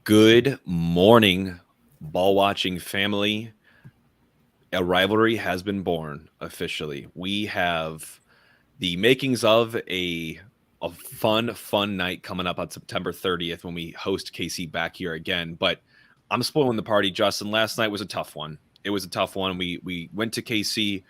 Good morning, ball watching family. A rivalry has been born officially. We have the makings of a fun night coming up on September 30th when we host KC back here again. But I'm spoiling the party, Justin. Last night was a tough one. It was a tough one. We went to KC,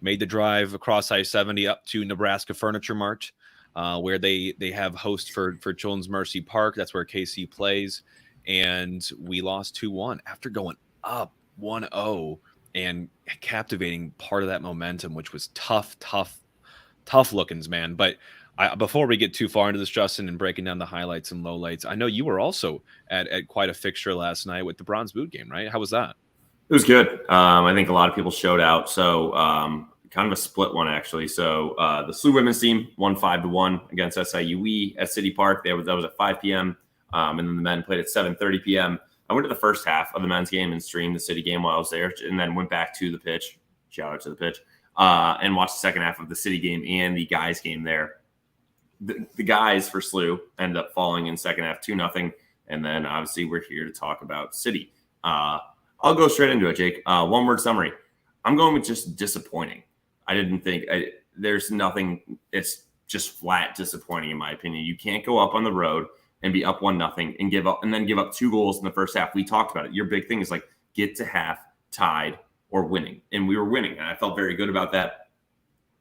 made the drive across I-70 up to Nebraska Furniture Mart, where they have host for Children's Mercy Park. That's where KC plays. And we lost 2-1 after going up 1-0 and captivating part of that momentum, which was tough lookings, man. But before we get too far into this, Justin, and breaking down the highlights and lowlights, I know you were also at quite a fixture last night with the Bronze Boot game, right? How was that? It was good. I think a lot of people showed out. So kind of a split one, actually. So the SLU women's team won 5-1 against SIUE at City Park. That was at 5 p.m. And then the men played at 7:30 p.m. I went to the first half of the men's game and streamed the City game while I was there, and then went back to the pitch. Shout out to the pitch. And watched the second half of the City game and the guys game there. The guys for SLU ended up falling in second half 2-0. And then obviously we're here to talk about City. I'll go straight into it, Jake. One word summary. I'm going with just disappointing. I didn't think there's nothing. It's just flat disappointing in my opinion. You can't go up on the road and be up 1-0 and then give up 2 goals in the first half. We talked about it. Your big thing is like get to half tied or winning. And we were winning. And I felt very good about that.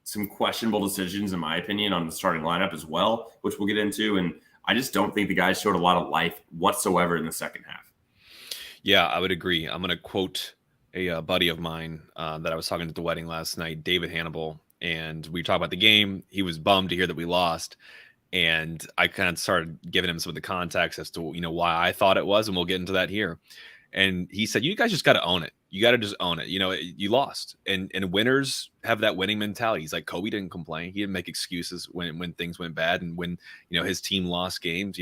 Some questionable decisions, in my opinion, on the starting lineup as well, which we'll get into. And I just don't think the guys showed a lot of life whatsoever in the second half. Yeah, I would agree. I'm going to quote a buddy of mine that I was talking to at the wedding last night, David Hannibal. And we talked about the game. He was bummed to hear that we lost. And I kind of started giving him some of the context as to, why I thought it was. And we'll get into that here. And he said, you guys just got to own it. You got to just own it. You lost. And winners have that winning mentality. He's like, Kobe didn't complain. He didn't make excuses when things went bad. And when, his team lost games,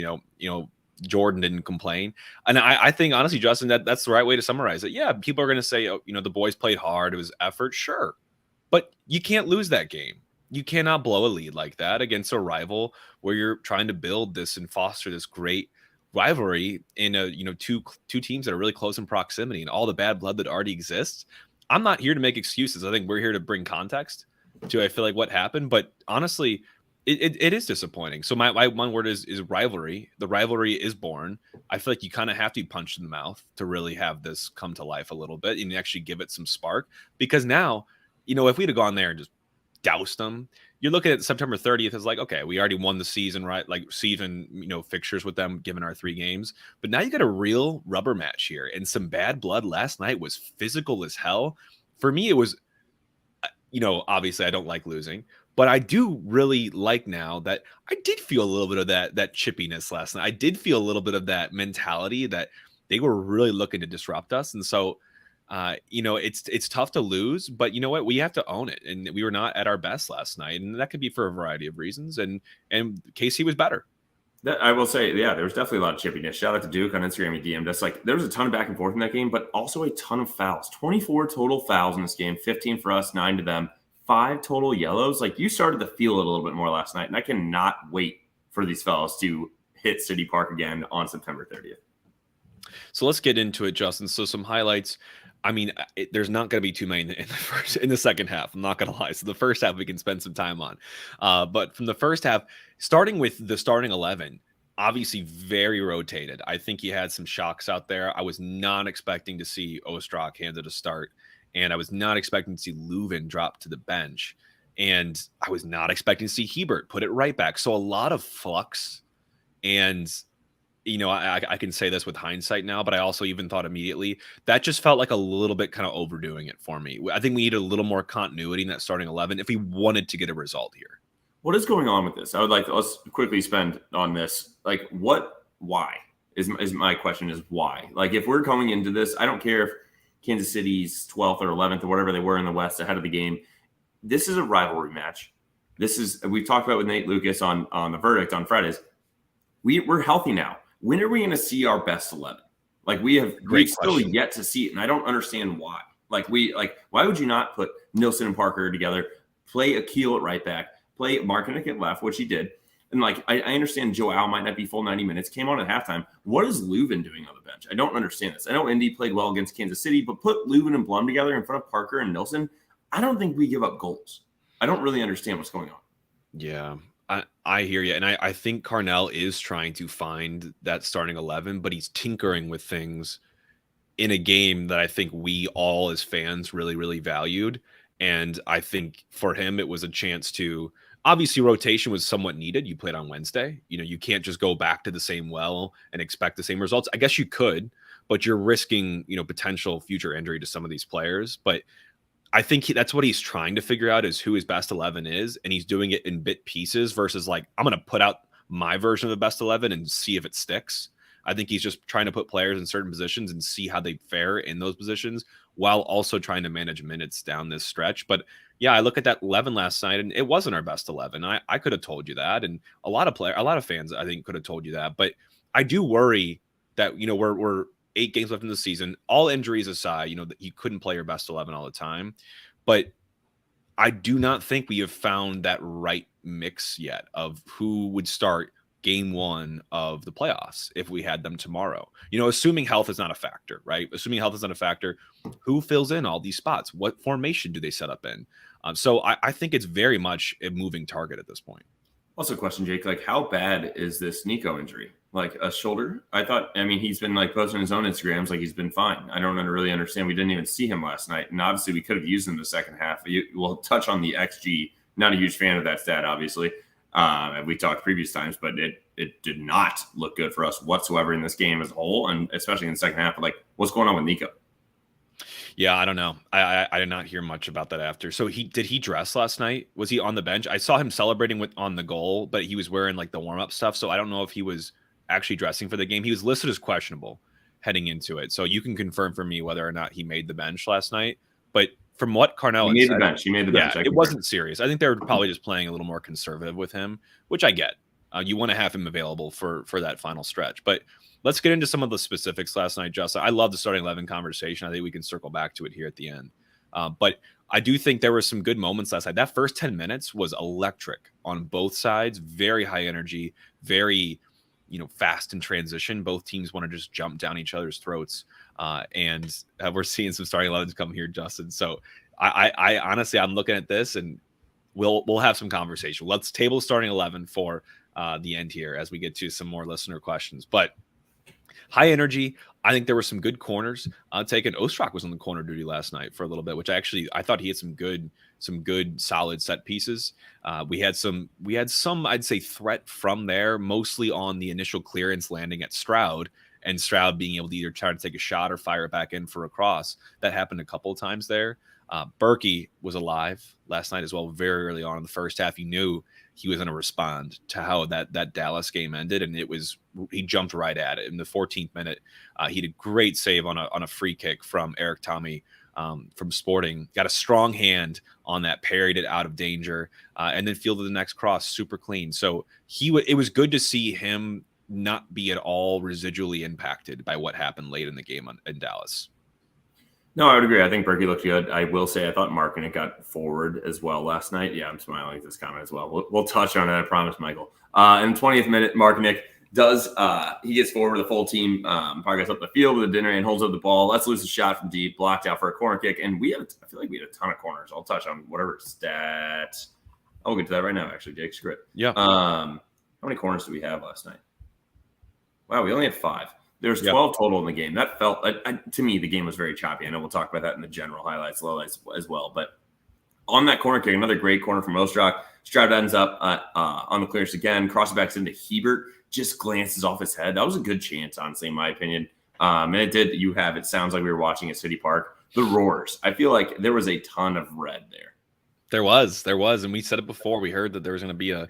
Jordan didn't complain. And I think, honestly, Justin, that's the right way to summarize it. Yeah, people are going to say, the boys played hard. It was effort. Sure. But you can't lose that game. You cannot blow a lead like that against a rival where you're trying to build this and foster this great rivalry in two teams that are really close in proximity and all the bad blood that already exists. I'm not here to make excuses. I think we're here to bring context to, I feel like, what happened. But honestly, it is disappointing. So my one word is rivalry. The rivalry is born. I feel like you kind of have to be punched in the mouth to really have this come to life a little bit and actually give it some spark. Because now, if we'd have gone there and just doused them, you're looking at September 30th as like, okay, we already won the season, right? Like season, fixtures with them given our 3 games. But now you got a real rubber match here and some bad blood. Last night was physical as hell. For me, it was, obviously I don't like losing, but I do really like now that I did feel a little bit of that chippiness last night. I did feel a little bit of that mentality that they were really looking to disrupt us. And so, it's tough to lose, but you know what? We have to own it. And we were not at our best last night. And that could be for a variety of reasons. And KC was better. That I will say, yeah, there was definitely a lot of chippiness. Shout out to Duke on Instagram. He DM'd us. Like, there was a ton of back and forth in that game, but also a ton of fouls. 24 total fouls in this game, 15 for us, 9 to them, 5 total yellows. Like, you started to feel it a little bit more last night. And I cannot wait for these fellas to hit City Park again on September 30th. So let's get into it, Justin. So some highlights. I mean, there's not going to be too many in the second half. I'm not going to lie. So the first half we can spend some time on. But from the first half, starting with the starting 11, obviously very rotated. I think you had some shocks out there. I was not expecting to see Ostrak handed a start, and I was not expecting to see Leuven drop to the bench, and I was not expecting to see Hebert put it right back. So a lot of flux, and I can say this with hindsight now, but I also even thought immediately that just felt like a little bit kind of overdoing it for me. I think we needed a little more continuity in that starting 11 if we wanted to get a result here. What is going on with this? I would like to, let's quickly spend on this. Like, why is my question is why? Like, if we're coming into this, I don't care if Kansas City's 12th or 11th or whatever they were in the West ahead of the game. This is a rivalry match. We've talked about with Nate Lucas on the verdict on Fridays. We're healthy now. When are we going to see our best 11? Like, we've still yet to see it, and I don't understand why. Why would you not put Nilsson and Parker together, play Akil at right back, play Markinick at left, which he did, And like, I understand Joao might not be full 90 minutes, came on at halftime. What is Leuven doing on the bench? I don't understand this. I know Indy played well against Kansas City, but put Leuven and Blum together in front of Parker and Nilsson. I don't think we give up goals. I don't really understand what's going on. Yeah, I hear you. And I think Carnell is trying to find that starting 11, but he's tinkering with things in a game that I think we all as fans really, really valued. And I think for him, it was a chance to obviously rotation was somewhat needed. You played on Wednesday. You can't just go back to the same well and expect the same results. I guess you could, but you're risking, potential future injury to some of these players. But I think that's what he's trying to figure out is who his best 11 is. And he's doing it in bit pieces versus like, I'm going to put out my version of the best 11 and see if it sticks. I think he's just trying to put players in certain positions and see how they fare in those positions while also trying to manage minutes down this stretch. But yeah, I look at that 11 last night and it wasn't our best 11. I could have told you that. And a lot of fans, I think, could have told you that. But I do worry that, we're 8 games left in the season, all injuries aside, that you couldn't play your best 11 all the time. But I do not think we have found that right mix yet of who would start game 1 of the playoffs if we had them tomorrow. Assuming health is not a factor, right? Assuming health is not a factor, who fills in all these spots? What formation do they set up in? So I think it's very much a moving target at this point. Also a question, Jake, like how bad is this Nico injury? Like a shoulder? He's been like posting his own Instagrams like he's been fine. I don't really understand. We didn't even see him last night. And obviously we could have used him in the second half. We'll touch on the XG. Not a huge fan of that stat, obviously. We talked previous times, but it did not look good for us whatsoever in this game as a whole, and especially in the second half. Like, what's going on with Nico? Yeah, I don't know. I did not hear much about that after. So did he dress last night? Was he on the bench? I saw him celebrating on the goal, but he was wearing like the warm-up stuff. So I don't know if he was actually dressing for the game. He was listed as questionable heading into it. So you can confirm for me whether or not he made the bench last night. But from what Carnell he made the bench. Yeah, it wasn't serious. I think they were probably just playing a little more conservative with him, which I get. You want to have him available for that final stretch. But let's get into some of the specifics last night, Justin. I love the starting 11 conversation. I think we can circle back to it here at the end. But I do think there were some good moments last night. That first 10 minutes was electric on both sides. Very high energy, very fast in transition. Both teams want to just jump down each other's throats. And we're seeing some starting 11s come here, Justin. So I honestly, I'm looking at this and we'll have some conversation. Let's table starting 11 for the end here as we get to some more listener questions. But high energy. I think there were some good corners taken. Ostrak was on the corner duty last night for a little bit, which I thought he had some good solid set pieces. We had some, I'd say, threat from there, mostly on the initial clearance landing at Stroud, and Stroud being able to either try to take a shot or fire it back in for a cross. That happened a couple of times there. Berkey was alive last night as well. Very early on in the first half, you knew he was going to respond to how that Dallas game ended, and he jumped right at it in the 14th minute. He did a great save on a free kick from Eric Tommy from Sporting. Got a strong hand on that, parried it out of danger, and then fielded the next cross super clean. So it was good to see him not be at all residually impacted by what happened late in the game in Dallas. No, I would agree. I think Berkey looked good. I will say I thought Markinick got forward as well last night. Yeah, I'm smiling at this comment as well. We'll touch on it, I promise, Michael. In the 20th minute, Markinick he gets forward, the full team progress up the field with a dinner and holds up the ball, lets loose a shot from deep, blocked out for a corner kick. And I feel like we had a ton of corners. I'll touch on whatever stat. I'll get to that right now, actually, Jake. Screw it. Yeah. How many corners did we have last night? Wow, we only had 5. There's 12 total in the game. That felt, to me, the game was very choppy. I know we'll talk about that in the general highlights as well. But on that corner kick, another great corner from Ostrak. Stroud ends up on the clearance again, crosses back into Hebert, just glances off his head. That was a good chance, honestly, in my opinion. And it did. It sounds like we were watching at City Park. The roars. I feel like there was a ton of red there. There was. And we said it before. We heard that there was going to be a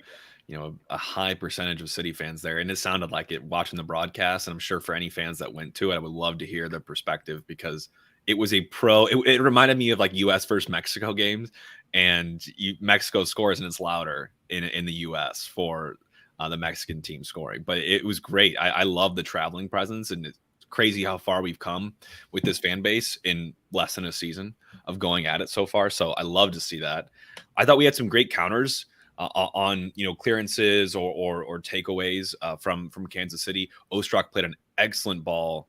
high percentage of City fans there. And it sounded like it watching the broadcast. And I'm sure for any fans that went to it, I would love to hear their perspective because it was it reminded me of like US versus Mexico games. And Mexico scores and it's louder in the US for the Mexican team scoring. But it was great. I love the traveling presence, and it's crazy how far we've come with this fan base in less than a season of going at it so far. So I love to see that. I thought we had some great counters. on clearances or takeaways from Kansas City. Ostrak played an excellent ball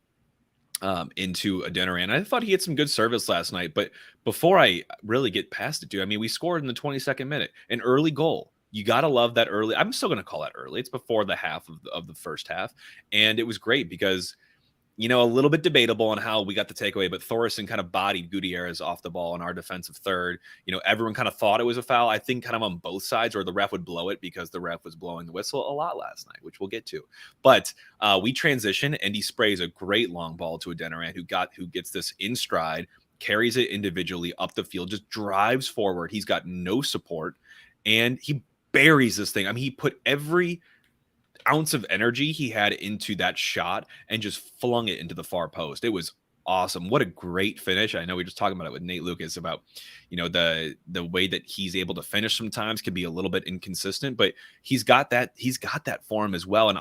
into Adeniran. I thought he had some good service last night, but before I really get past it, dude, I mean, we scored in the 22nd minute, an early goal. You got to love that early. I'm still going to call that early. It's before the half of the first half. And it was great because, a little bit debatable on how we got the takeaway, but Thoresen kind of bodied Gutierrez off the ball in our defensive third. Everyone kind of thought it was a foul. I think kind of on both sides, or the ref would blow it because the ref was blowing the whistle a lot last night, which we'll get to. But we transition, and he sprays a great long ball to Adeniran, who gets this in stride, carries it individually up the field, just drives forward. He's got no support, and he buries this thing. I mean, he put every ounce of energy he had into that shot and just flung it into the far post. It was awesome. What a great finish. I know we were just talking about it with Nate Lucas about, the way that he's able to finish sometimes can be a little bit inconsistent, but he's got that form as well. And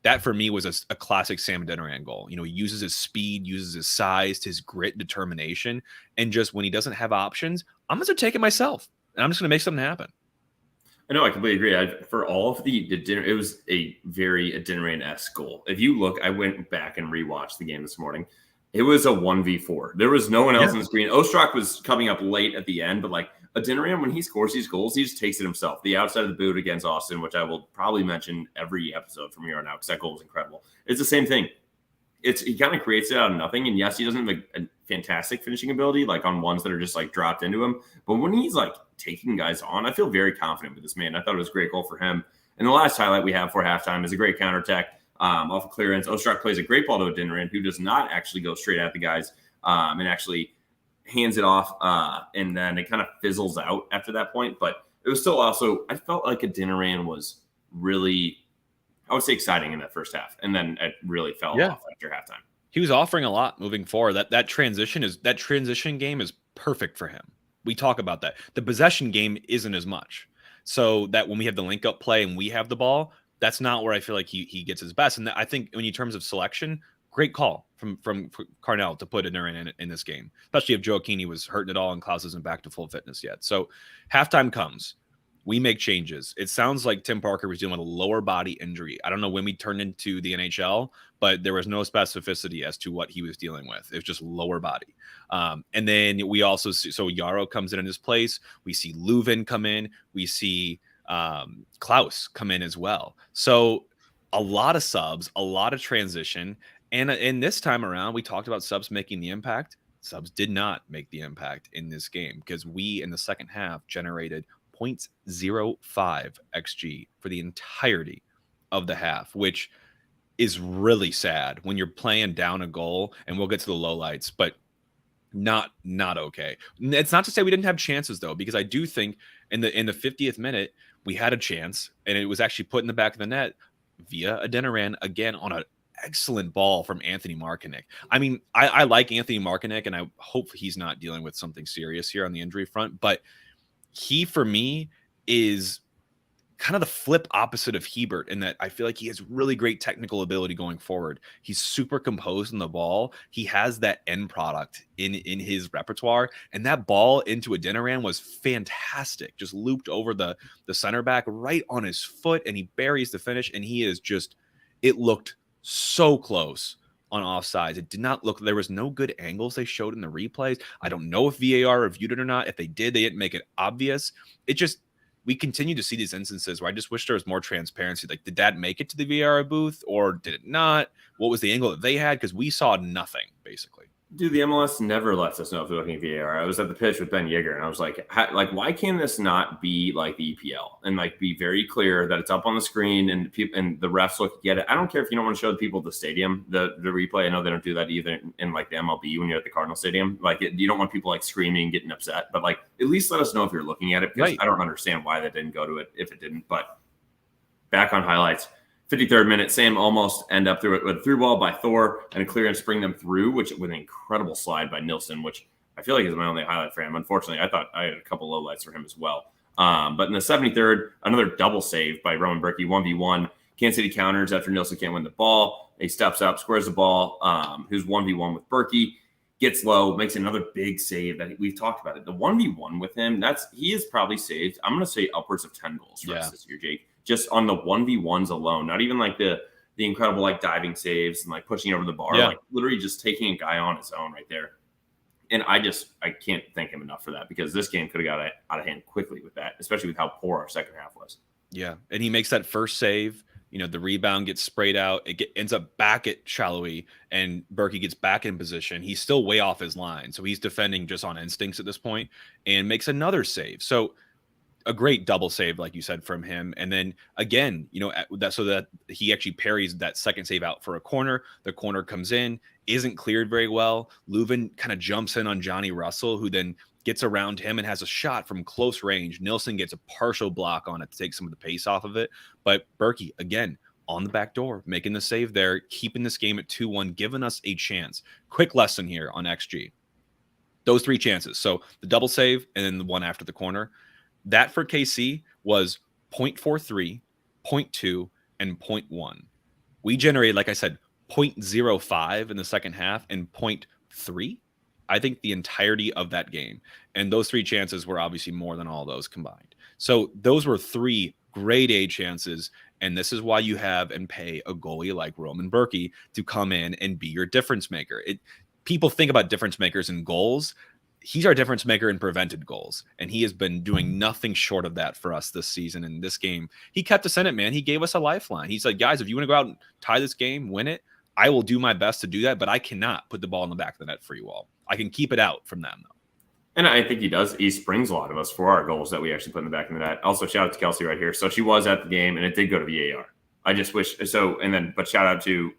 that for me was a classic Sam Adeniran goal. He uses his speed, uses his size, his grit, determination. And just when he doesn't have options, I'm going to take it myself and I'm just going to make something happen. I know, I completely agree. For all of the dinner, it was a very Adeniran-esque goal. If you look, I went back and rewatched the game this morning. It was a 1v4. There was no one else on the screen. Ostrak was coming up late at the end, but Adeniran, when he scores these goals, he just takes it himself. The outside of the boot against Austin, which I will probably mention every episode from here on out because that goal was incredible. It's the same thing. He kind of creates it out of nothing. And yes, he doesn't have a fantastic finishing ability, on ones that are just dropped into him. But when he's taking guys on, I feel very confident with this man. I thought it was a great goal for him. And the last highlight we have for halftime is a great counterattack off of clearance. Ostrak plays a great ball to Adeniran, who does not actually go straight at the guys and actually hands it off. And then it kind of fizzles out after that point. But it was still also, I felt like Adeniran was really, I would say, exciting in that first half, and then it really fell off after halftime. He was offering a lot moving forward. That transition game is perfect for him. We talk about that. The possession game isn't as much. So that when we have the link up play and we have the ball, that's not where I feel like he gets his best. And I think when in terms of selection, great call from Carnell to put Adeniran in this game, especially if Gioacchini was hurting it all and Klaus isn't back to full fitness yet. So halftime comes. We make changes. It sounds like Tim Parker was dealing with a lower body injury. I don't know when we turned into the NHL, but there was no specificity as to what he was dealing with. It was just lower body. And then we also see, so Yarrow comes in his place. We see Leuven come in. We see Klaus come in as well. So a lot of subs, a lot of transition. And this time around, we talked about subs making the impact. Subs did not make the impact in this game because we, in the second half, generated 0.05 XG for the entirety of the half, which is really sad when you're playing down a goal, and we'll get to the lowlights, but not okay. It's not to say we didn't have chances though, because I do think in the 50th minute we had a chance, and it was actually put in the back of the net via Adeniran again on an excellent ball from Anthony Markinek. I mean, I like Anthony Markinek, and I hope he's not dealing with something serious here on the injury front, but he, for me, is kind of the flip opposite of Hebert in that I feel like he has really great technical ability going forward. He's super composed in the ball. He has that end product in his repertoire, and that ball into Adeniran was fantastic. Just looped over the center back right on his foot, and he buries the finish, and he is just, it looked so close on offsides. It did not look, there was no good angles they showed in the replays. I don't know if VAR reviewed it or not. If they did, they didn't make it obvious. It just, we continue to see these instances where I just wish there was more transparency. Did that make it to the VAR booth or did it not? What was the angle that they had? Because we saw nothing, basically. Dude, the MLS never lets us know if they're looking at VAR. I was at the pitch with Ben Yeager, and I was like, why can this not be like the EPL and be very clear that it's up on the screen and people and the refs look at it? I don't care if you don't want to show the people at the stadium the replay. I know they don't do that either in the MLB when you're at the Cardinal Stadium. You don't want people screaming, getting upset, but at least let us know if you're looking at it, because I don't understand why that didn't go to it if it didn't. But back on highlights. 53rd minute, Sam almost end up through it with a through ball by Thor and a clearance bring them through, which with an incredible slide by Nilsson, which I feel like is my only highlight for him. Unfortunately, I thought I had a couple lowlights for him as well. But in the 73rd, another double save by Roman Berkey, 1v1. Kansas City counters after Nilsson can't win the ball. He steps up, squares the ball, who's 1v1 with Berkey, gets low, makes another big save that we've talked about it. The 1v1 with him, he is probably saved, I'm going to say upwards of 10 goals for us this year, Jake, just on the 1v1s alone, not even like the incredible like diving saves and like pushing over the bar, like literally just taking a guy on his own right there. And I can't thank him enough for that, because this game could have got out of hand quickly with that, especially with how poor our second half was. Yeah. And he makes that first save. The rebound gets sprayed out. It ends up back at Shallowy, and Berkey gets back in position. He's still way off his line. So he's defending just on instincts at this point and makes another save. So a great double save, like you said, from him. And then again, so that he actually parries that second save out for a corner. The corner comes in, isn't cleared very well. Leuven kind of jumps in on Johnny Russell, who then gets around him and has a shot from close range. Nilsson gets a partial block on it to take some of the pace off of it. But Berkey, again, on the back door, making the save there, keeping this game at 2-1, giving us a chance. Quick lesson here on XG. Those 3 chances. So the double save and then the one after the corner. That for KC was 0.43, 0.2, and 0.1. We generated, like I said, 0.05 in the second half and 0.3. I think the entirety of that game. And those 3 chances were obviously more than all those combined. So those were 3 grade A chances. And this is why you have and pay a goalie like Roman Berkey to come in and be your difference maker. People think about difference makers in goals. He's our difference maker in prevented goals. And he has been doing nothing short of that for us this season. In this game, he kept us in it, man. He gave us a lifeline. He's like, guys, if you want to go out and tie this game, win it, I will do my best to do that, but I cannot put the ball in the back of the net for you all. I can keep it out from them, though. And I think he does. He springs a lot of us for our goals that we actually put in the back of the net. Also, shout out to Kelsey right here. So she was at the game, and it did go to VAR. I just wish so. And then, but shout out to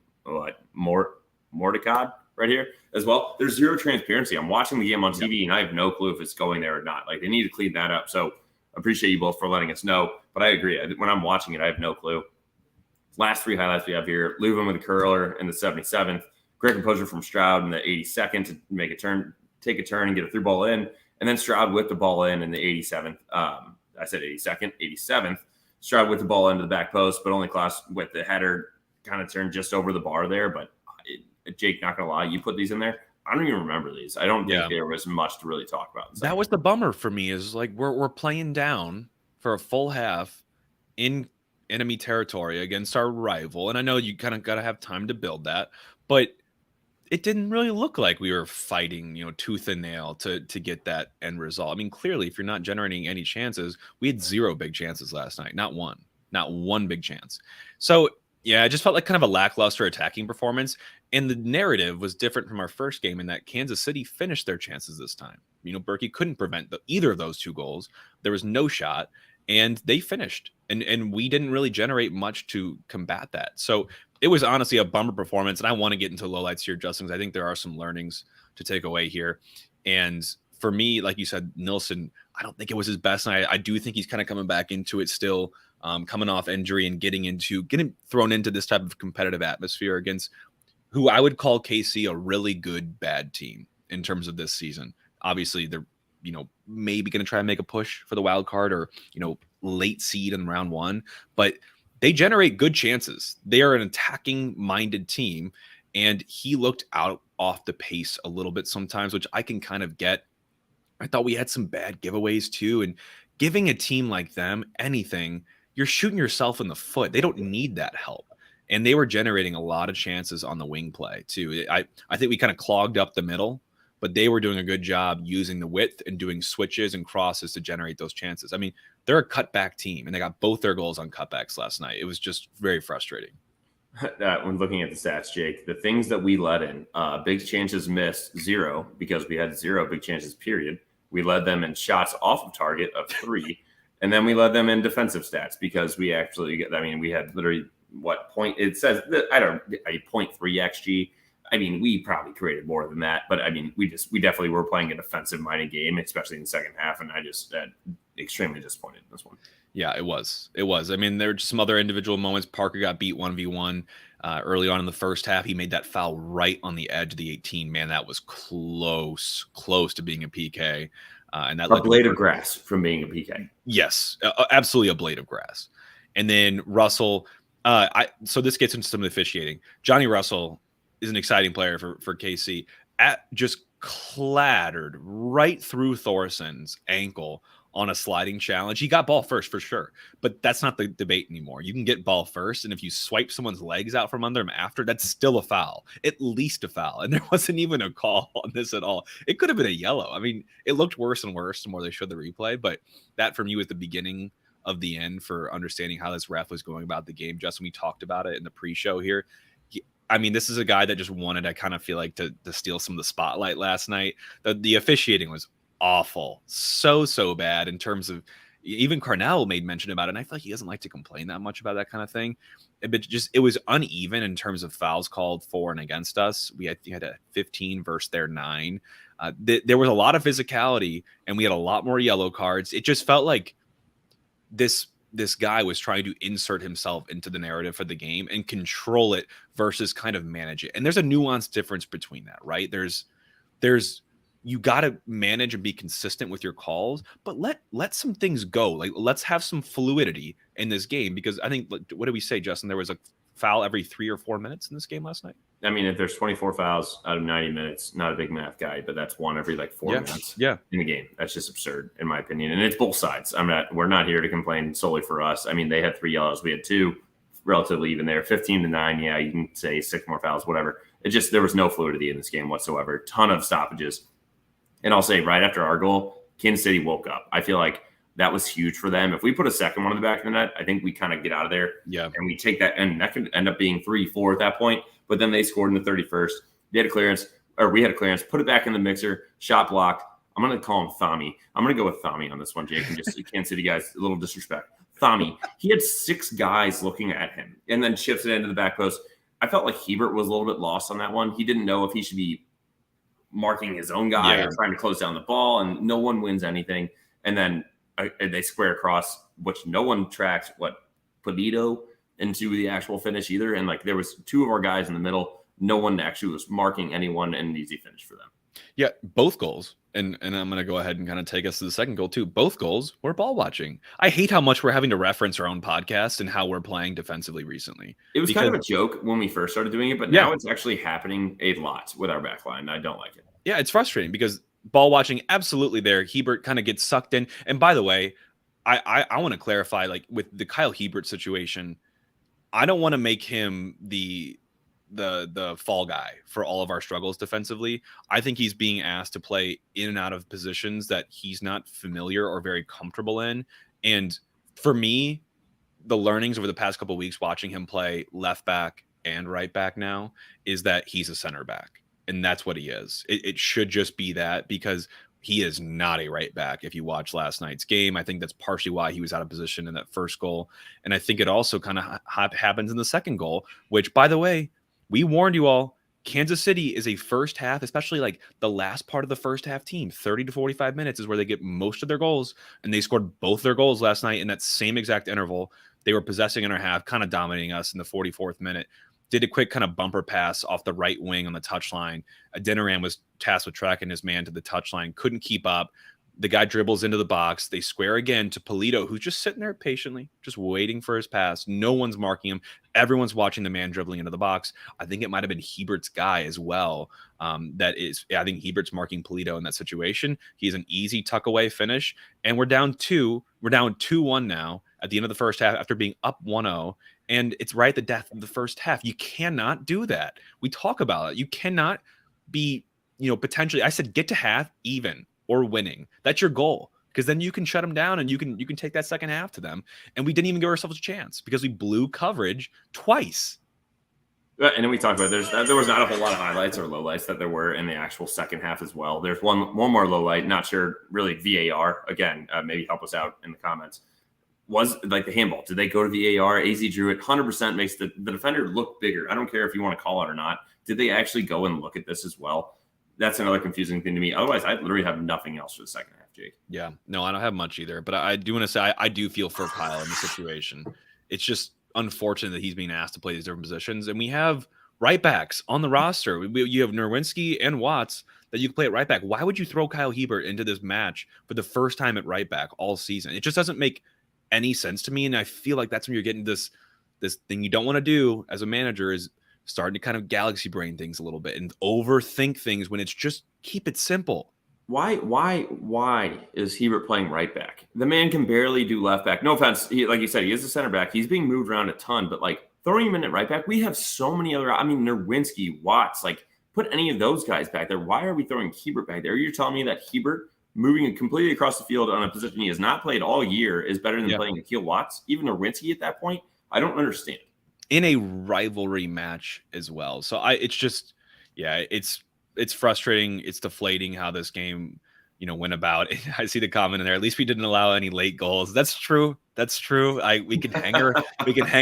Mordecai right here as well. There's zero transparency. I'm watching the game on TV, and I have no clue if it's going there or not. Like, they need to clean that up. So I appreciate you both for letting us know. But I agree. When I'm watching it, I have no clue. Last 3 highlights we have here: Leuven with a curler in the 77th, great composure from Stroud in the 82nd to make a turn, take a turn and get a through ball in, and then Stroud with the ball in the 87th. I said 82nd, 87th. Stroud with the ball into the back post, but only Klaus with the header kind of turned just over the bar there. But Jake, not gonna lie, you put these in there. I don't even remember these. I don't think there was much to really talk about. That was the bummer for me. Is like we're playing down for a full half in enemy territory against our rival. And I know you kind of got to have time to build that, but it didn't really look like we were fighting, tooth and nail to get that end result. I mean, clearly, if you're not generating any chances, we had 0 big chances last night. Not one big chance. So yeah, I just felt like kind of a lackluster attacking performance. And the narrative was different from our first game in that Kansas City finished their chances this time. Berkey couldn't prevent either of those 2 goals. There was no shot. And they finished, and we didn't really generate much to combat that. So it was honestly a bummer performance, and I want to get into lowlights here, Justin, because I think there are some learnings to take away here. And for me, like you said, Nilsson, I don't think it was his best night. I do think he's kind of coming back into it still, coming off injury and getting thrown into this type of competitive atmosphere against who I would call KC a really good bad team in terms of this season. Obviously, they're maybe going to try and make a push for the wild card or, late seed in round 1, but they generate good chances. They are an attacking minded team, and he looked off the pace a little bit sometimes, which I can kind of get. I thought we had some bad giveaways too, and giving a team like them anything, you're shooting yourself in the foot. They don't need that help. And they were generating a lot of chances on the wing play too. I think we kind of clogged up the middle, but they were doing a good job using the width and doing switches and crosses to generate those chances. I mean, they're a cutback team, and they got both their goals on cutbacks last night. It was just very frustrating. When looking at the stats, Jake, the things that we led in, big chances missed 0 because we had 0 big chances, period. We led them in shots off of target of 3, and then we led them in defensive stats because we actually, we had literally it says, 0.3 XG. I mean, we probably created more than that, but we definitely were playing a defensive-minded game, especially in the second half, and I just extremely disappointed in this one. Yeah, it was. I mean, there were just some other individual moments. Parker got beat 1v1 early on in the first half. He made that foul right on the edge of the 18. Man, that was close to being a PK. And that a blade of grass from being a PK. Yes, absolutely a blade of grass. And then Russell. So this gets into some of the officiating. Johnny Russell is an exciting player for KC. Just clattered right through Thorson's ankle on a sliding challenge. He got ball first for sure, but that's not the debate anymore. You can get ball first, and if you swipe someone's legs out from under him after, that's still a foul, at least a foul. And there wasn't even a call on this at all. It could have been a yellow. I mean, it looked worse and worse the more they showed the replay, but that for me was the beginning of the end for understanding how this ref was going about the game. Justin, we talked about it in the pre-show here. I mean, this is a guy that just wanted, I kind of feel like, to steal some of the spotlight last night. The officiating was awful. So bad in terms of, even Carnell made mention about it, and I feel like he doesn't like to complain that much about that kind of thing. But just, it was uneven in terms of fouls called for and against us. We had a 15 versus their 9. There was a lot of physicality, and we had a lot more yellow cards. It just felt like this guy was trying to insert himself into the narrative for the game and control it versus kind of manage it. And there's a nuanced difference between that, right? There's you got to manage and be consistent with your calls, but let some things go. Like, let's have some fluidity in this game, because I think, what did we say, Justin? There was a foul every 3 or 4 minutes in this game last night. I mean, if there's 24 fouls out of 90 minutes, not a big math guy, but that's one every 4 minutes in the game. That's just absurd, in my opinion. And it's both sides. We're not here to complain solely for us. I mean, they had 3 yellows. We had 2, relatively even there. 15-9. Yeah, you can say 6 more fouls, whatever. There was no fluidity in this game whatsoever. Ton of stoppages. And I'll say, right after our goal, Kansas City woke up. I feel like that was huge for them. If we put a second one in the back of the net, I think we kind of get out of there. Yeah. And we take that, and that could end up being 3-4 at that point. But then they scored in the 31st. They had a clearance, or we had a clearance, put it back in the mixer, shot blocked. I'm going to call him Thami. I'm going to go with Thami on this one, Jake, and just Kansas City guys, a little disrespect. Thami, he had 6 guys looking at him and then chips it into the back post. I felt like Hebert was a little bit lost on that one. He didn't know if he should be marking his own guy or trying to close down the ball, and no one wins anything. And then they square across, which no one tracks Polito into the actual finish either. And there was 2 of our guys in the middle. No one actually was marking anyone, and an easy finish for them. Yeah, both goals. And I'm going to go ahead and kind of take us to the second goal too. Both goals were ball watching. I hate how much we're having to reference our own podcast and how we're playing defensively recently. It was kind of a joke when we first started doing it, but now it's actually happening a lot with our back line. I don't like it. Yeah, it's frustrating because ball watching, absolutely there. Hebert kind of gets sucked in. And by the way, I want to clarify, with the Kyle Hebert situation, I don't want to make him the fall guy for all of our struggles defensively. I think he's being asked to play in and out of positions that he's not familiar or very comfortable in. And for me, the learnings over the past couple of weeks watching him play left back and right back now is that he's a center back. And that's what he is. It should just be that, because he is not a right back. If you watch last night's game, I think that's partially why he was out of position in that first goal. And I think it also kind of happens in the second goal, which, by the way, we warned you all, Kansas City is a first half, especially the last part of the first half team. 30 to 45 minutes is where they get most of their goals. And they scored both their goals last night in that same exact interval. They were possessing in our half, kind of dominating us in the 44th minute. Did a quick kind of bumper pass off the right wing on the touchline. Adeniran was tasked with tracking his man to the touchline, couldn't keep up. The guy dribbles into the box. They square again to Polito, who's just sitting there patiently, just waiting for his pass. No one's marking him. Everyone's watching the man dribbling into the box. I think it might have been Hebert's guy as well. I think Hebert's marking Polito in that situation. He's an easy tuck away finish. And we're down 2. We're down 2-1 now at the end of the first half after being up 1-0. And it's right at the death of the first half. You cannot do that. We talk about it. You cannot be, potentially, I said, get to half even or winning. That's your goal, because then you can shut them down and you can take that second half to them. And we didn't even give ourselves a chance because we blew coverage twice. And then we talked about there was not a whole lot of highlights or lowlights that there were in the actual second half as well. There's one more lowlight, not sure, really VAR. Again, maybe help us out in the comments. Was the handball. Did they go to VAR? AZ drew it. 100% makes the defender look bigger. I don't care if you want to call it or not. Did they actually go and look at this as well? That's another confusing thing to me. Otherwise, I literally have nothing else for the second half, Jake. Yeah, no, I don't have much either. But I do want to say I do feel for Kyle in the situation. It's just unfortunate that he's being asked to play these different positions. And we have right backs on the roster. You have Nerwinski and Watts that you can play at right back. Why would you throw Kyle Hebert into this match for the first time at right back all season? It just doesn't make any sense to me. And I feel like that's when you're getting this thing you don't want to do as a manager, is starting to kind of galaxy brain things a little bit and overthink things when it's just Keep it simple. Why is Hebert playing right back? The man can barely do left back. No offense. Like you said, he is a center back. He's being moved around a ton, but like throwing him in at right back, we have so many other, I mean, Nerwinski, Watts, like put any of those guys back there. Why are we throwing Hebert back there? You're telling me that Hebert moving completely across the field on a position he has not played all year is better than playing Akil Watts? Even Nerwinski at that point? I don't understand. In a rivalry match as well. So it's just, it's frustrating. It's deflating how this game, went about. I see the comment in there. At least we didn't allow any late goals. That's true. We can hang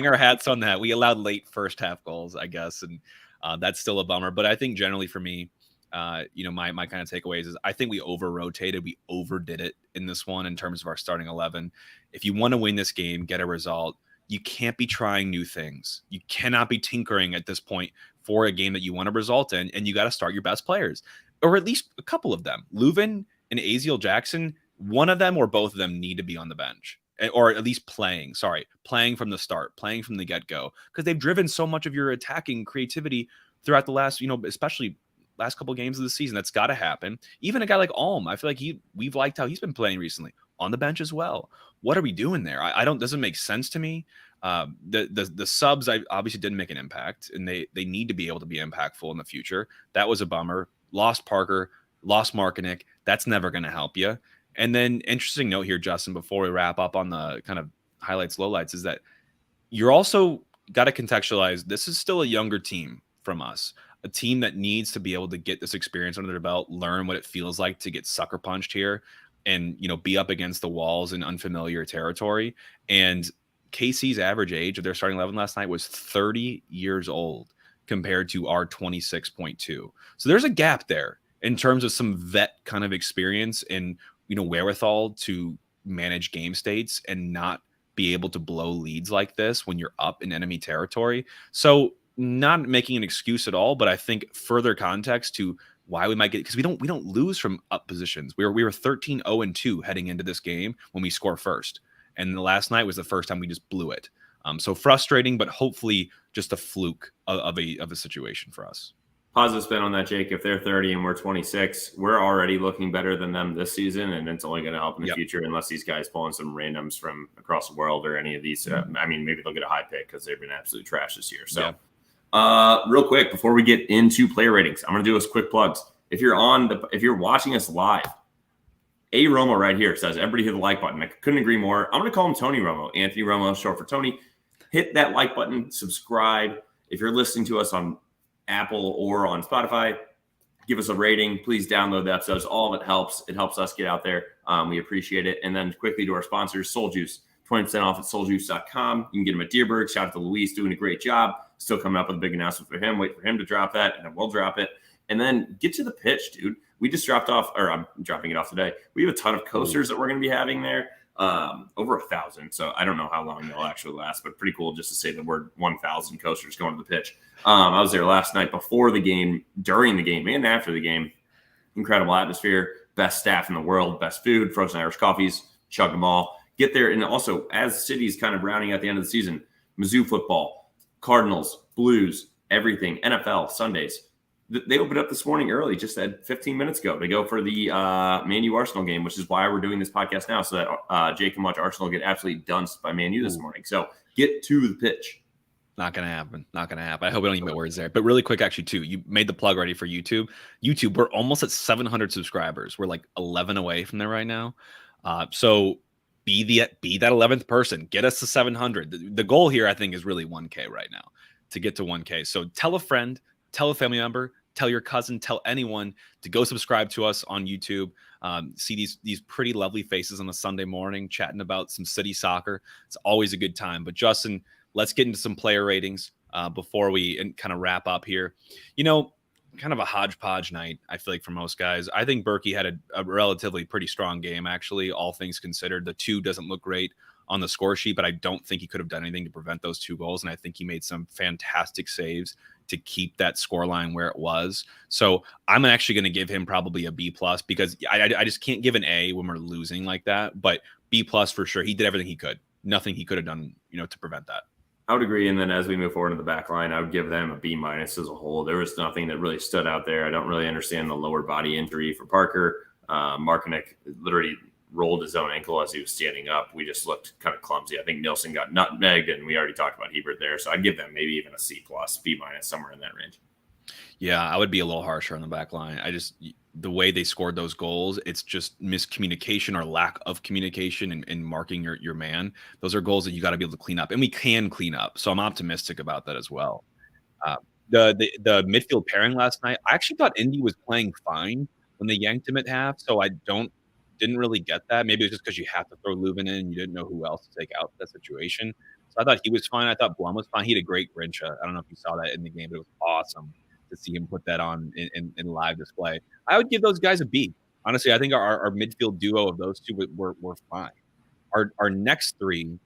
our hats on that. We allowed late first half goals, I guess, and that's still a bummer. But I think generally for me, my kind of takeaways is I think we over-rotated. We overdid it in this one in terms of our starting 11. If you want to win this game, get a result, you can't be trying new things. You cannot be tinkering at this point for a game that you want a result in, and you got to start your best players, or at least a couple of them. Leuven and Aziel Jackson, one of them or both of them need to be on the bench, or at least playing from the start, playing from the get-go, because they've driven so much of your attacking creativity throughout the last, especially last couple of games of the season. That's got to happen. Even a guy like Alm, I feel like we've liked how he's been playing recently on the bench as well. What are we doing there? Doesn't make sense to me. The subs obviously didn't make an impact, and they need to be able to be impactful in the future. That was a bummer. Lost Parker, lost Markinick. That's never going to help you. And then interesting note here, Justin, before we wrap up on the kind of highlights, lowlights, is that you're also got to contextualize this is still a younger team from us, a team that needs to be able to get this experience under their belt, learn what it feels like to get sucker punched here and, be up against the walls in unfamiliar territory. And KC's average age of their starting 11 last night was 30 years old compared to our 26.2. So there's a gap there in terms of some vet kind of experience and, wherewithal to manage game states and not be able to blow leads like this when you're up in enemy territory. So not making an excuse at all, but I think further context to why we might get, because we don't lose from up positions. We were 13-0-2 heading into this game when we score first. And the last night was the first time we just blew it. So frustrating, but hopefully just a fluke of a situation for us. Positive spin on that, Jake. If they're 30 and we're 26, we're already looking better than them this season, and it's only going to help in the future unless these guys pull in some randoms from across the world or any of these. Maybe they'll get a high pick because they've been absolute trash this year. So real quick, before we get into player ratings, I'm going to do us quick plugs. If you're watching us live, A. Romo right here says, everybody hit the like button. I couldn't agree more. I'm going to call him Tony Romo. Anthony Romo, short for Tony. Hit that like button, subscribe. If you're listening to us on Apple or on Spotify, give us a rating. Please download the episodes. All of it helps. It helps us get out there. We appreciate it. And then quickly to our sponsors, Soul Juice. 20% off at souljuice.com. You can get him at Deerberg. Shout out to Luis, doing a great job. Still coming up with a big announcement for him. Wait for him to drop that, and then we'll drop it. And then get to the pitch, dude. We just dropped off, or I'm dropping it off today. We have a ton of coasters that we're going to be having there. Over 1,000. So I don't know how long they'll actually last, but pretty cool just to say the word 1,000 coasters going to the pitch. I was there last night before the game, during the game, and after the game. Incredible atmosphere, best staff in the world, best food, frozen Irish coffees, chug them all. Get there. And also, as cities kind of rounding at the end of the season, Mizzou football, Cardinals, Blues, everything, NFL, Sundays. They opened up this morning early, just 15 minutes ago, to go for the Man U Arsenal game, which is why we're doing this podcast now, so that Jake can watch Arsenal get absolutely dunced by Man U this morning. So get to the pitch. Not going to happen. Not going to happen. I hope I don't even get words there. But really quick, actually, too, you made the plug ready for YouTube. YouTube, we're almost at 700 subscribers. We're like 11 away from there right now. So be that 11th person. Get us to 700. The goal here, I think, is really 1K right now to get to 1K. So tell a friend, tell a family member, tell your cousin, tell anyone to go subscribe to us on YouTube. See these pretty lovely faces on a Sunday morning chatting about some city soccer. It's always a good time. But Justin, let's get into some player ratings before we kind of wrap up here. Kind of a hodgepodge night, I feel like, for most guys. I think Berkey had a relatively pretty strong game, actually, all things considered. The 2 doesn't look great on the score sheet, but I don't think he could have done anything to prevent those 2 goals. And I think he made some fantastic saves to keep that scoreline where it was. So I'm actually going to give him probably a B+, because I just can't give an A when we're losing like that. But B+ for sure. He did everything he could. Nothing he could have done, to prevent that. I would agree. And then as we move forward in the back line, I would give them a B- as a whole. There was nothing that really stood out there. I don't really understand the lower body injury for Parker. Markinek literally rolled his own ankle as he was standing up. We just looked kind of clumsy. I think Nilsson got nutmegged, and we already talked about Hebert there. So I'd give them maybe even a C+, B-, somewhere in that range. Yeah, I would be a little harsher on the back line. The way they scored those goals, it's just miscommunication or lack of communication and marking your man. Those are goals that you got to be able to clean up, and we can clean up. So I'm optimistic about that as well. Uh, the midfield pairing last night, I actually thought Indy was playing fine when they yanked him at half. So I didn't really get that. Maybe it's just because you have to throw Leuven in, you didn't know who else to take out for that situation. So I thought he was fine. I thought Blum was fine. He had a great Grincha. I don't know if you saw that in the game, but it was awesome to see him put that on in live display. I would give those guys a B. Honestly, I think our midfield duo of those two were fine. Our next three,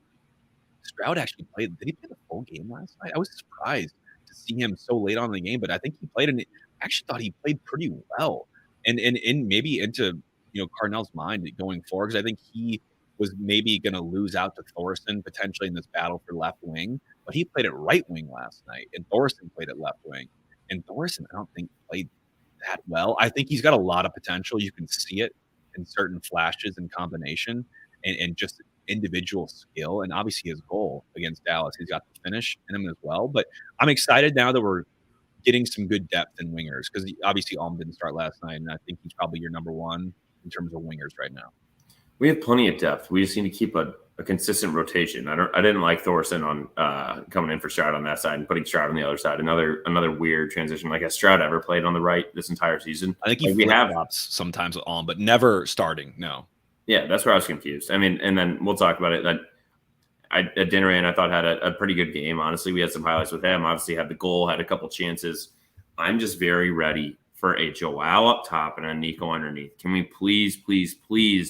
Stroud actually played. Did he play the full game last night? I was surprised to see him so late on in the game, but I think he played, and I actually thought he played pretty well. And maybe into Cardinel's mind going forward, because I think he was maybe going to lose out to Thorson potentially in this battle for left wing, but he played at right wing last night, and Thorson played at left wing. And Thorson, I don't think played that well. I think he's got a lot of potential. You can see it in certain flashes and combination, and just individual skill, and obviously his goal against Dallas. He's got the finish in him as well. But I'm excited now that we're getting some good depth in wingers, because obviously Alm didn't start last night, and I think he's probably your number one in terms of wingers right now. We have plenty of depth. We just need to keep a consistent rotation. I didn't like Thorson on coming in for Stroud on that side and putting Stroud on the other side. Another weird transition. Like, has Stroud ever played on the right this entire season? I think he flip-flops sometimes on, but never starting. No. Yeah, that's where I was confused. I mean, and then we'll talk about it. That Dinaran, I thought, had a pretty good game. Honestly, we had some highlights with him. Obviously, had the goal, had a couple chances. I'm just very ready for a Joao up top and a Nico underneath. Can we please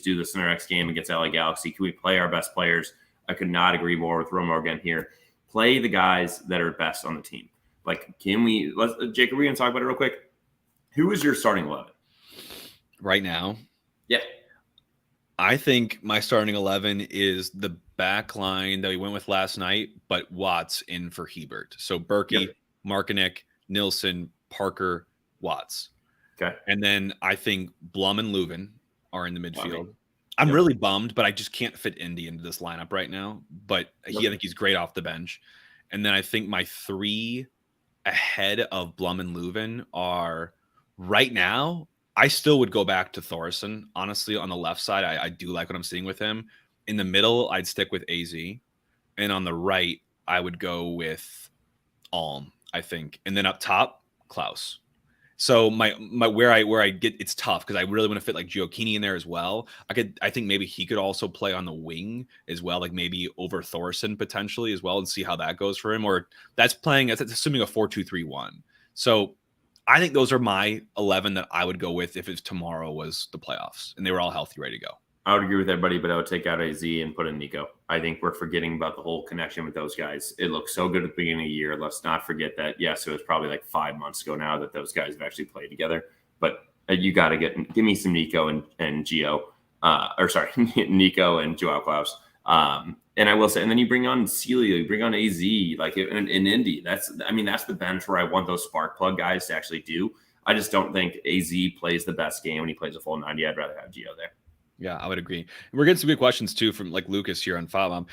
do this in our next game against LA Galaxy? Can we play our best players? I could not agree more with Romo again here. Play the guys that are best on the team. Like, Jake, are we going to talk about it real quick? Who is your starting 11? Right now? Yeah. I think my starting 11 is the back line that we went with last night, but Watts in for Hebert. So Berkey, Markinek, Nilsson, Parker, Watts. Okay. And then I think Blum and Leuven are in the midfield. I'm really bummed, but I just can't fit Indy into this lineup right now. But I think he's great off the bench. And then I think my three ahead of Blum and Leuven are right now. I still would go back to Thorson, honestly, on the left side. I do like what I'm seeing with him. In the middle, I'd stick with AZ. And on the right, I would go with Alm, I think. And then up top, Klaus. So my where I get, it's tough because I really want to fit like Gioacchini in there as well. I think maybe he could also play on the wing as well, like maybe over Thorson potentially as well, and see how that goes for him. Or that's assuming a 4-2-3-1. So I think those are my 11 that I would go with if tomorrow was the playoffs and they were all healthy, ready to go. I would agree with everybody, but I would take out AZ and put in Nico. I think we're forgetting about the whole connection with those guys. It looked so good at the beginning of the year. Let's not forget that. Yes, it was probably like 5 months ago now that those guys have actually played together. But you got to give me some Nico and Gio. Nico and Joao Klaus. And I will say, and then you bring on Celio, you bring on AZ, like in Indy. That's the bench where I want those spark plug guys to actually do. I just don't think AZ plays the best game when he plays a full 90. I'd rather have Gio there. Yeah, I would agree. And we're getting some good questions too from like Lucas here on File.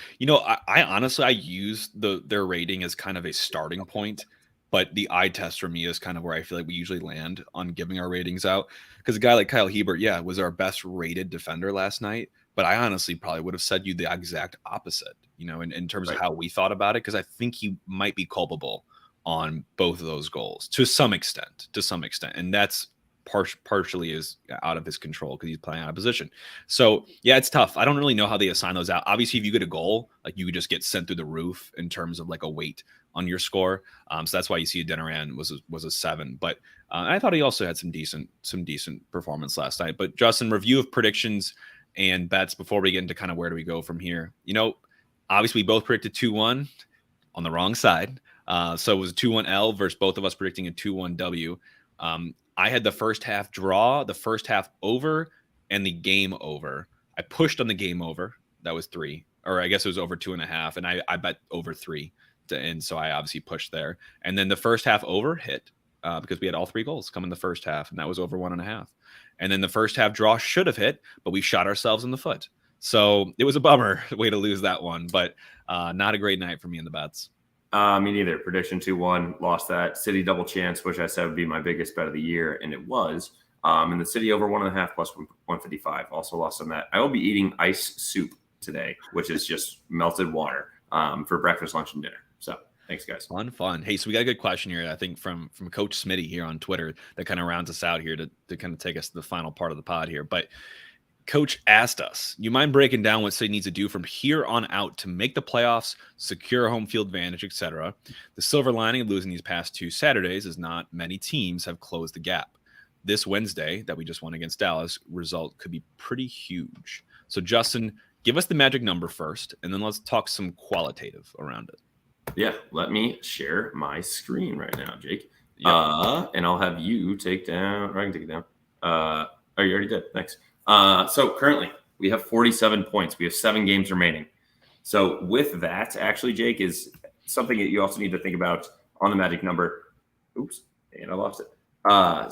I honestly, I use their rating as kind of a starting point, but the eye test for me is kind of where I feel like we usually land on giving our ratings out. Because a guy like Kyle Hebert, was our best rated defender last night. But I honestly probably would have said you the exact opposite, in terms of how we thought about it, because I think he might be culpable on both of those goals to some extent. And that's partially is out of his control because he's playing out of position. So yeah, it's tough. I don't really know how they assign those out. Obviously, if you get a goal, like you could just get sent through the roof in terms of like a weight on your score. So that's why you see Dinaran was a 7. But I thought he also had some decent performance last night. But Justin, review of predictions and bets before we get into kind of where do we go from here. Obviously we both predicted 2-1 on the wrong side. So it was a 2-1 L versus both of us predicting a 2-1 W. I had the first half draw, the first half over, and the game over. I pushed on the game over. That was 3. Or I guess it was over 2.5. And I bet over 3 left. And so I obviously pushed there. And then the first half over hit because we had all 3 goals come in the first half, and that was over 1.5. And then the first half draw should have hit, but we shot ourselves in the foot. So it was a bummer way to lose that one, but not a great night for me in the bets. Me neither. Prediction 2-1, lost that. City double chance, which I said would be my biggest bet of the year, and it was. And the City over 1.5 plus 155. Also lost on that. I will be eating ice soup today, which is just melted water for breakfast, lunch, and dinner. So thanks, guys. Fun. Hey, so we got a good question here, I think, from Coach Smitty here on Twitter that kind of rounds us out here to kind of take us to the final part of the pod here. But Coach asked us, you mind breaking down what City needs to do from here on out to make the playoffs, secure a home field advantage, etc.? The silver lining of losing these past 2 Saturdays is not many teams have closed the gap. This Wednesday that we just won against Dallas result could be pretty huge. So, Justin, give us the magic number first, and then let's talk some qualitative around it. Yeah, let me share my screen right now, Jake. Yep. And I'll have you take down, or I can take it down. Oh, you already did. Thanks. So currently we have 47 points. We have 7 games remaining. So with that, actually, Jake, is something that you also need to think about on the magic number. Oops, and I lost it.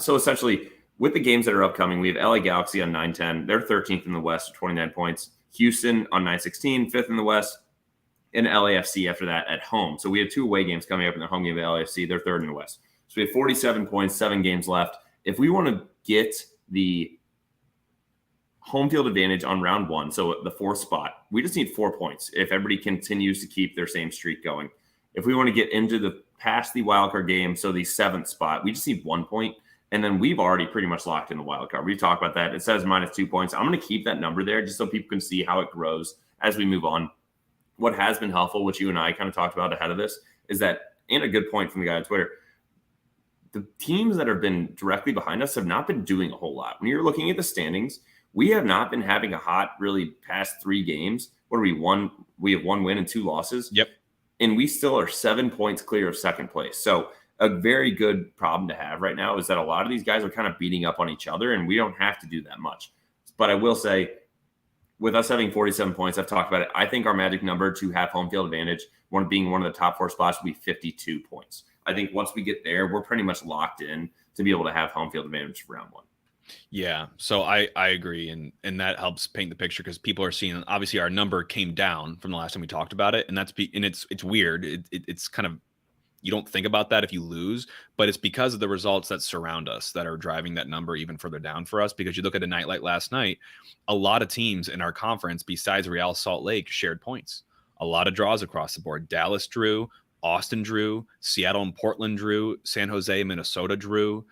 So essentially, with the games that are upcoming, we have LA Galaxy on 9-10. They're 13th in the West with 29 points. Houston on 9-16, 5th in the West. And LAFC after that at home. So we have 2 away games coming up in the home game of LAFC. They're 3rd in the West. So we have 47 points, 7 games left. If we want to get the home field advantage on round 1, so the 4th spot, we just need 4 points if everybody continues to keep their same streak going. If we want to get into the past the wildcard game, so the 7th spot, we just need 1 point. And then we've already pretty much locked in the wildcard. We talked about that. It says -2 points. I'm going to keep that number there just so people can see how it grows as we move on. What has been helpful, which you and I kind of talked about ahead of this, is that, and a good point from the guy on Twitter, the teams that have been directly behind us have not been doing a whole lot. When you're looking at the standings, we have not been having a hot, really past 3 games. What are we? We have 1 win and 2 losses. Yep. And we still are 7 points clear of 2nd place. So a very good problem to have right now is that a lot of these guys are kind of beating up on each other, and we don't have to do that much. But I will say, with us having 47 points, I've talked about it. I think our magic number to have home field advantage, being one of the top 4 spots, would be 52 points. I think once we get there, we're pretty much locked in to be able to have home field advantage for round 1. Yeah, so I agree, and that helps paint the picture because people are seeing, obviously our number came down from the last time we talked about it, and it's weird. It's kind of, you don't think about that if you lose, but it's because of the results that surround us that are driving that number even further down for us. Because you look at a night like last night, a lot of teams in our conference besides Real Salt Lake shared points. A lot of draws across the board. Dallas drew, Austin drew, Seattle and Portland drew, San Jose and Minnesota drew,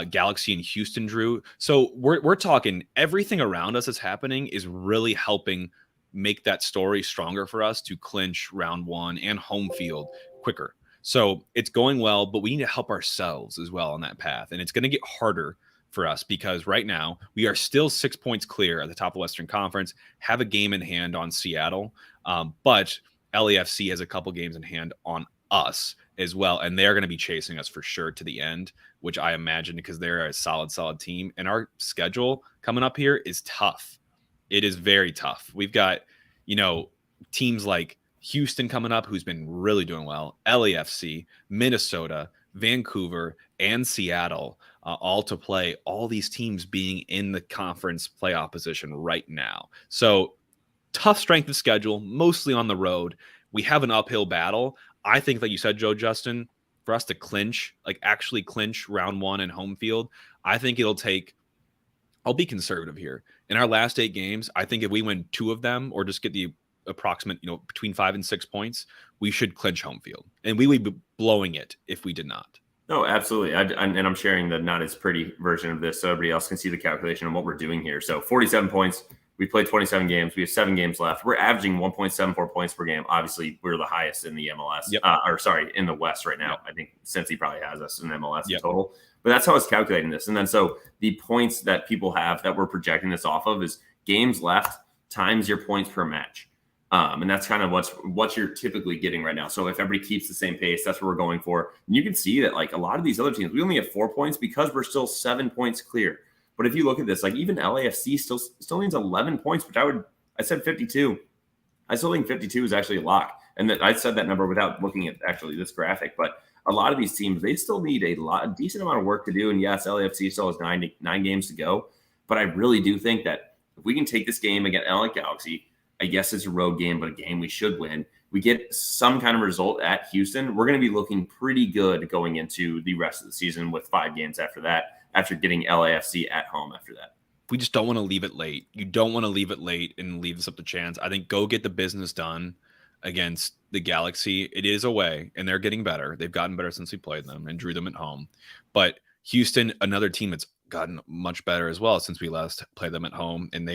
Galaxy and Houston drew. So we're talking everything around us that's happening is really helping make that story stronger for us to clinch round 1 and home field quicker. So it's going well, but we need to help ourselves as well on that path. And it's going to get harder for us because right now we are still 6 points clear at the top of Western Conference, have a game in hand on Seattle, but LAFC has a couple games in hand on us as well. And they're going to be chasing us for sure to the end, which I imagine because they're a solid team. And our schedule coming up here is tough. It is very tough. We've got, teams like Houston coming up, who's been really doing well, LAFC, Minnesota, Vancouver, and Seattle, all to play, all these teams being in the conference playoff position right now. So tough strength of schedule, mostly on the road. We have an uphill battle. I think, like you said, Justin, for us to clinch, like actually clinch round 1 in home field, I think it'll take, I'll be conservative here. In our last 8 games, I think if we win 2 of them or just get the approximate, between 5 and 6 points, we should clinch home field. And we would be blowing it if we did not. No, absolutely. And I'm sharing the not as pretty version of this so everybody else can see the calculation of what we're doing here. So 47 points. We played 27 games. We have 7 games left. We're averaging 1.74 points per game. Obviously, we're the highest in the MLS. Yep. In the West right now. Yep. I think Cincy probably has us in MLS yep. in total. But that's how I was calculating this. And then so the points that people have that we're projecting this off of is games left times your points per match. And that's kind of what you're typically getting right now. So if everybody keeps the same pace, that's what we're going for. And you can see that like a lot of these other teams, we only have 4 points because we're still 7 points clear. But if you look at this, like even LAFC still needs 11 points, which I said 52. I still think 52 is actually a lock. And that I said that number without looking at actually this graphic, but a lot of these teams, they still need a decent amount of work to do. And yes, LAFC still has nine games to go, but I really do think that if we can take this game against LA Galaxy, I guess it's a road game, but a game we should win. We get some kind of result at Houston, we're going to be looking pretty good going into the rest of the season with 5 games after that, after getting LAFC at home after that. We just don't want to leave it late. You don't want to leave it late and leave this up to chance. I think go get the business done against the Galaxy. It is away, and they're getting better. They've gotten better since we played them and drew them at home. But Houston, another team that's gotten much better as well since we last played them at home, and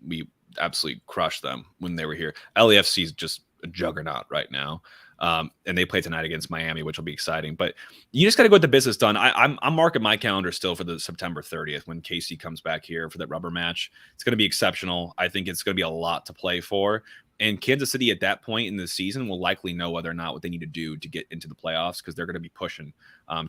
we absolutely crushed them when they were here. LAFC is just a juggernaut right now. And they play tonight against Miami, which will be exciting. But you just got to go get the business done. I'm marking my calendar still for the September 30th when KC comes back here for that rubber match. It's going to be exceptional. I think it's going to be a lot to play for. And Kansas City at that point in the season will likely know whether or not what they need to do to get into the playoffs, because they're going to be pushing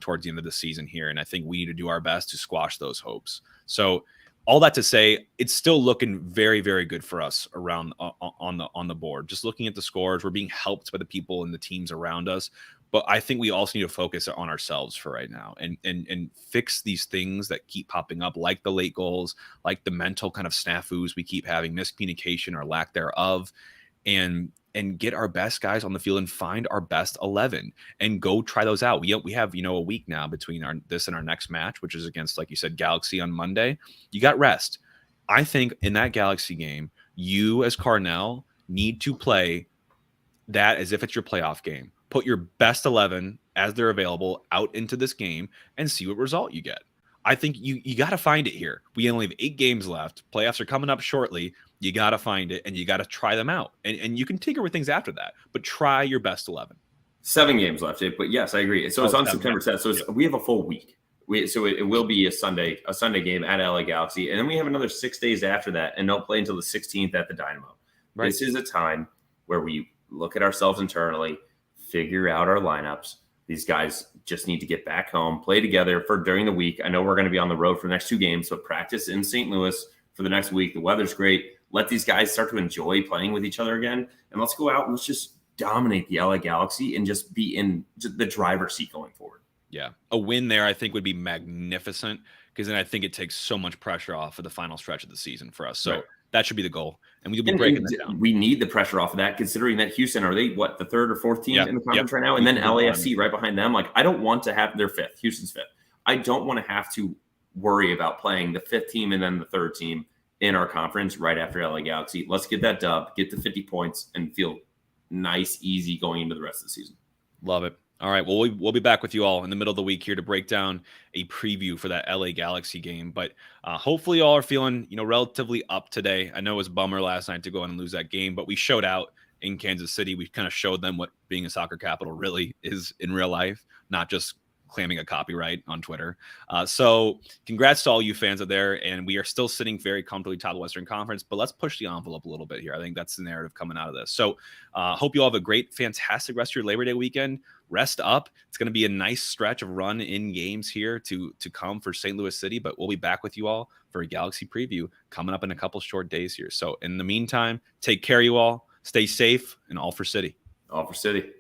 towards the end of the season here. And I think we need to do our best to squash those hopes. So all that to say, it's still looking very, very good for us around on the board. Just looking at the scores, we're being helped by the people and the teams around us. But I think we also need to focus on ourselves for right now and fix these things that keep popping up, like the late goals, like the mental kind of snafus we keep having, miscommunication or lack thereof, and get our best guys on the field and find our best 11 and go try those out. We have, a week now between this and our next match, which is against, like you said, Galaxy on Monday. You got rest. I think in that Galaxy game, you as Carnell need to play that as if it's your playoff game. Put your best 11 as they're available out into this game and see what result you get. I think you got to find it here. We only have 8 games left. Playoffs are coming up shortly. You got to find it, and you got to try them out. And you can tinker with things after that, but try your best 11. 7 games left, but yes, I agree. So it's on September 10th. So we have a full week. So it will be a Sunday game at LA Galaxy, and then we have another 6 days after that, and don't play until the 16th at the Dynamo. Right. This is a time where we look at ourselves internally, figure out our lineups. These guys just need to get back home, play together for during the week. I know we're going to be on the road for the next 2 games, so practice in St. Louis for the next week. The weather's great. Let these guys start to enjoy playing with each other again, and let's go out and let's just dominate the LA Galaxy and just be in the driver's seat going forward. Yeah, a win there I think would be magnificent, because then I think it takes so much pressure off for the final stretch of the season for us. So that should be the goal, and we'll be breaking that down. We need the pressure off of that, considering that Houston, are they the 3rd or 4th team in the conference right now, and then LAFC right behind them. Like, I don't want to have their 5th, Houston's 5th. I don't want to have to worry about playing the 5th team and then the 3rd team in our conference right after LA Galaxy. Let's get that dub, get to 50 points, and feel nice, easy going into the rest of the season. Love it. All right, well, we'll be back with you all in the middle of the week here to break down a preview for that LA Galaxy game. But hopefully you all are feeling, relatively up today. I know it was a bummer last night to go and lose that game, but we showed out in Kansas City. We kind of showed them what being a soccer capital really is in real life, not just claiming a copyright on Twitter. So congrats to all you fans out there. And we are still sitting very comfortably top of the Western Conference, but let's push the envelope a little bit here. I think that's the narrative coming out of this. So hope you all have a great, fantastic rest of your Labor Day weekend. Rest up. It's going to be a nice stretch of run in games here to come for St. Louis City, but we'll be back with you all for a Galaxy preview coming up in a couple short days here. So in the meantime, take care, you all. Stay safe, and all for City. All for City.